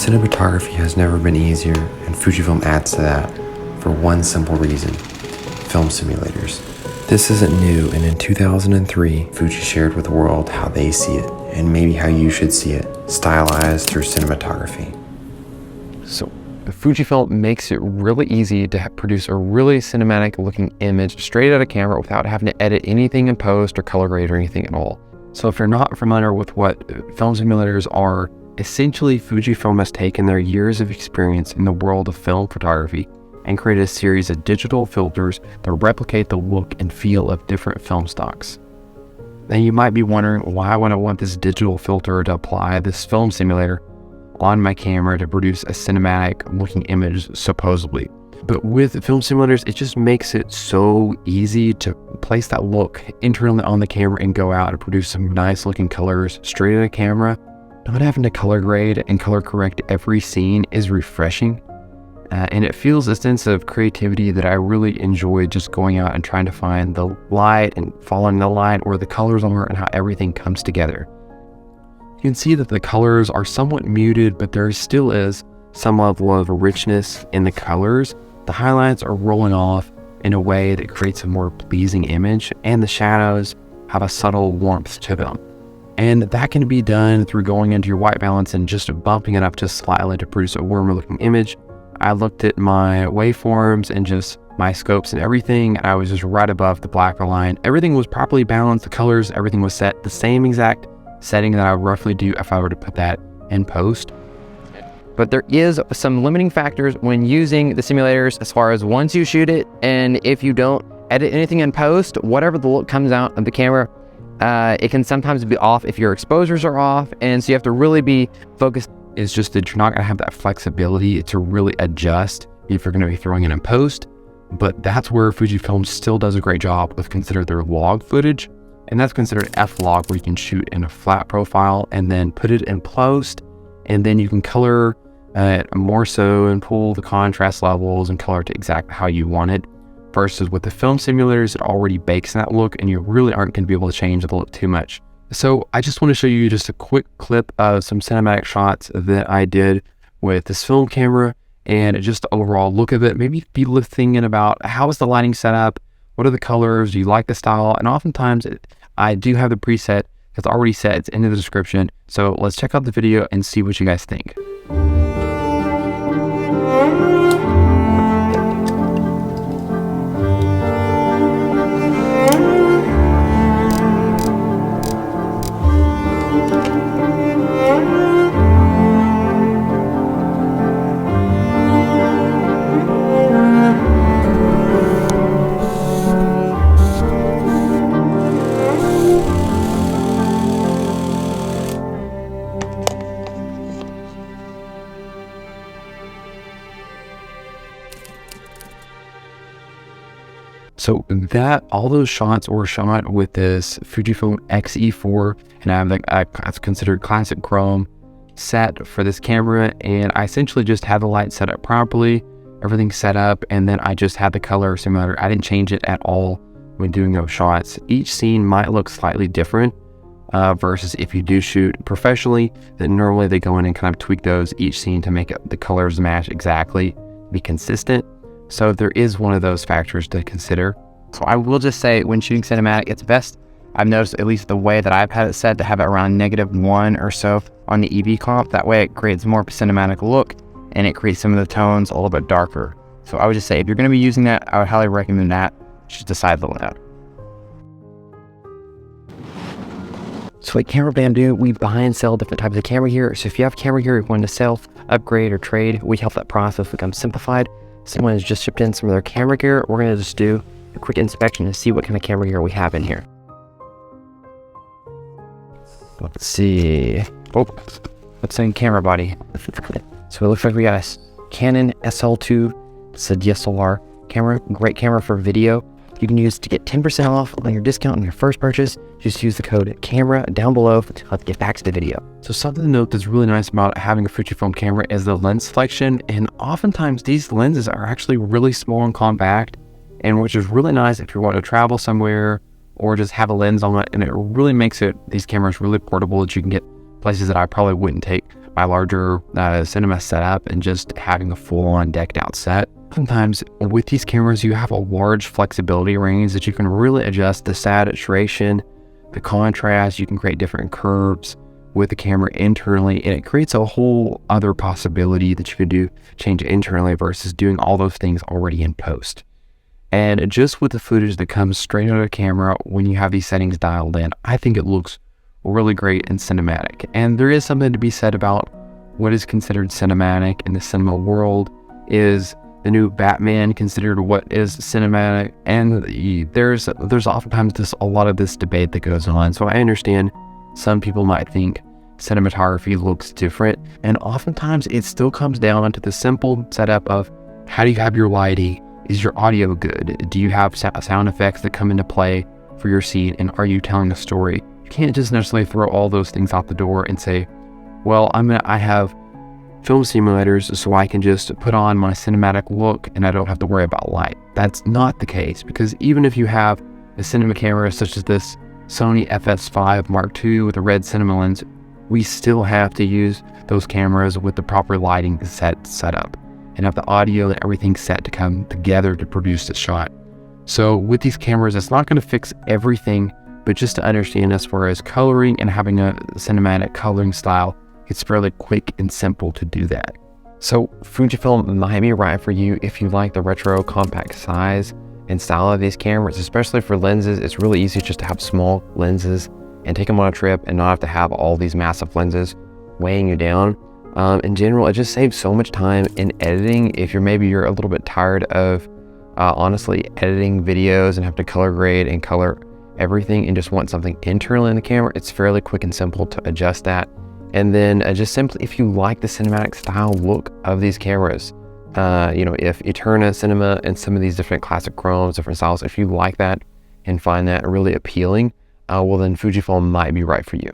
Cinematography has never been easier, and Fujifilm adds to that for one simple reason: film simulators. This isn't new, and in 2003, Fuji shared with the world how they see it, and maybe how you should see it, stylized through cinematography. So Fujifilm makes it really easy to produce a really cinematic looking image straight out of camera without having to edit anything in post or color grade or anything at all. So if you're not familiar with what film simulators are, essentially Fujifilm has taken their years of experience in the world of film photography and created a series of digital filters that replicate the look and feel of different film stocks. Now you might be wondering, why would I want this digital filter to apply this film simulator on my camera to produce a cinematic looking image supposedly? But with film simulators, it just makes it so easy to place that look internally on the camera and go out and produce some nice looking colors straight at the camera. Not having to color grade and color correct every scene is refreshing. And it feels a sense of creativity that I really enjoy, just going out and trying to find the light and following the light where the colors are and how everything comes together. You can see that the colors are somewhat muted, but there still is some level of richness in the colors. The highlights are rolling off in a way that creates a more pleasing image, and the shadows have a subtle warmth to them. And that can be done through going into your white balance and just bumping it up just slightly to produce a warmer looking image. I looked at my waveforms and just my scopes and everything, and I was just right above the blacker line. Everything was properly balanced, the colors, everything was set the same exact setting that I would roughly do if I were to put that in post. But there is some limiting factors when using the simulators, as far as once you shoot it, and if you don't edit anything in post, whatever the look comes out of the camera, it can sometimes be off if your exposures are off, and so you have to really be focused. It's just that you're not gonna have that flexibility to really adjust if you're gonna be throwing it in post. But that's where Fujifilm still does a great job with consider their log footage, and that's considered F-log, where you can shoot in a flat profile and then put it in post, and then you can color more so and pull the contrast levels and color to exactly how you want it. Versus with the film simulators, it already bakes that look, and you really aren't going to be able to change the look too much. So I just want to show you just a quick clip of some cinematic shots that I did with this film camera, and just the overall look of it. Maybe be thinking about, how is the lighting set up? What are the colors? Do you like the style? And oftentimes I do have the preset that's already set. It's in the description. So let's check out the video and see what you guys think. So all those shots were shot with this Fujifilm X-E4, and I have that's considered classic chrome set for this camera, and I essentially just had the light set up properly, everything set up, and then I just had the color simulator. I didn't change it at all when doing those shots. Each scene might look slightly different versus if you do shoot professionally, then normally they go in and kind of tweak those each scene to make the colors match exactly, be consistent. So there is one of those factors to consider. So I will just say, when shooting cinematic, it's best, I've noticed, at least the way that I've had it set, to have it around -1 or so on the EV comp. That way it creates more of a cinematic look, and it creates some of the tones a little bit darker. So I would just say, if you're going to be using that, I would highly recommend that. Just decide the layout. So at Camera Bamboo, we buy and sell different types of camera gear. So if you have camera gear you want to sell, upgrade, or trade, we help that process become simplified. Someone has just shipped in some of their camera gear. We're going to just do a quick inspection to see what kind of camera gear we have in here. Let's see. Oh, let's say camera body. So it looks like we got a Canon SL2. It's a DSLR camera. Great camera for video. You can use to get 10% off on your discount on your first purchase. Just use the code CAMERA down below to help get back to the video. So something to note that's really nice about having a Fujifilm camera is the lens selection. And oftentimes these lenses are actually really small and compact, and which is really nice if you want to travel somewhere or just have a lens on it. And it really makes these cameras really portable, that you can get places that I probably wouldn't take my larger cinema setup and just having a full-on decked out set. Sometimes with these cameras, you have a large flexibility range that you can really adjust the saturation, the contrast. You can create different curves with the camera internally, and it creates a whole other possibility that you could do change internally versus doing all those things already in post. And just with the footage that comes straight out of the camera when you have these settings dialed in, I think it looks really great and cinematic. And there is something to be said about what is considered cinematic in the cinema world. Is the new Batman considered what is cinematic? And there's oftentimes a lot of this debate that goes on. So I understand some people might think cinematography looks different, and oftentimes it still comes down to the simple setup of how do you have your lighting? Is your audio good? Do you have sound effects that come into play for your scene? And are you telling a story? You can't just necessarily throw all those things out the door and say, well, I have film simulators so I can just put on my cinematic look and I don't have to worry about light. That's not the case, because even if you have a cinema camera such as this Sony FS5 Mark II with a red cinema lens, we still have to use those cameras with the proper lighting set up and have the audio and everything set to come together to produce the shot. So with these cameras, it's not going to fix everything, but just to understand as far as coloring and having a cinematic coloring style, it's fairly quick and simple to do that. So Fujifilm might be right for you if you like the retro compact size and style of these cameras, especially for lenses. It's really easy just to have small lenses and take them on a trip and not have to have all these massive lenses weighing you down. In general, it just saves so much time in editing. If you're a little bit tired of honestly editing videos and have to color grade and color everything and just want something internally in the camera, it's fairly quick and simple to adjust that. And then just simply, if you like the cinematic style look of these cameras, if Eterna Cinema and some of these different classic chromes, different styles, if you like that and find that really appealing, well then Fujifilm might be right for you.